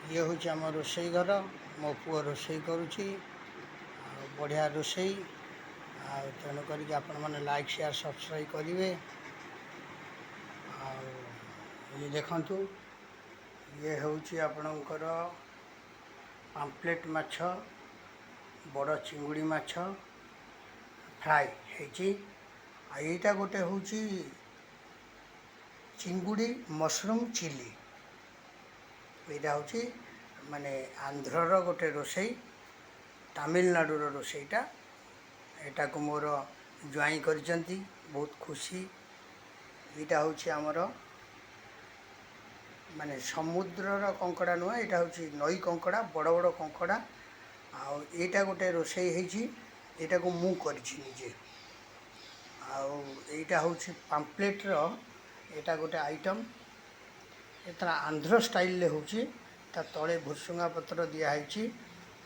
ये हूँ आम रोसई घर मो पुओ रोसई करुच्ची बढ़िया रोसई तेणुक आपण मैंने लाइक शेयर सब्सक्राइब करेंगे। ये देखु ये हूँ आपणकर पाम्पलेट माछ बड़ चिंगुड़ी माछ फ्राए होईटा गोटे हूँ चिंगुड़ी मशरूम चिली। यहाँ हूँ माने आंध्रर गोटे रोसई तमिलनाडुर रोसईटा यहाँ को मोर ज्वाई कर बहुत खुशी। यहाँ हूँ आमर माने समुद्रर कंकड़ा नुह यहाँ हूँ नई कंकड़ा बड़ बड़ कंकड़ा आईटा गोटे रोसई यहाँ को मु निजे आईटा हूँ पाम्पलेटर यहाँ गोटे आइटम एता आंध्र स्टाइल हूँ तले भुसुंगा पत्र दिखाई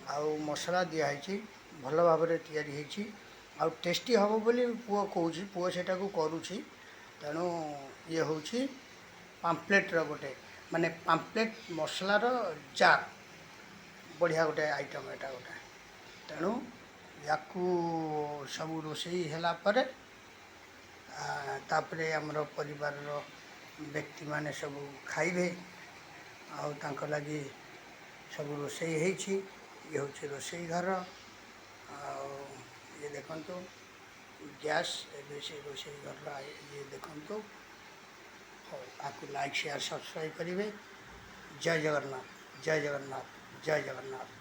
आउ मसला दिखाई भल भाव या टेस्टी हम बोली पुओ कौच पुओ से करुच्ची तेणु ये हूँ पाम्पलेटर गोटे माने पाम्पलेट मसलार जार बढ़िया गोटे आइटम एटा गोटे तेणु या सब रोसई है तापरे आमर परिवार व्यक्ति माने सब खाइबे आउ लगी सब रोसई होइछि। ये हूँ रोसई घर ये देखंतु गैस एबे से रोसई घर ये देखंतु आपको लाइक शेयर सब्सक्राइब करेंगे। जय जगन्नाथ जय जगन्नाथ जय जगन्नाथ।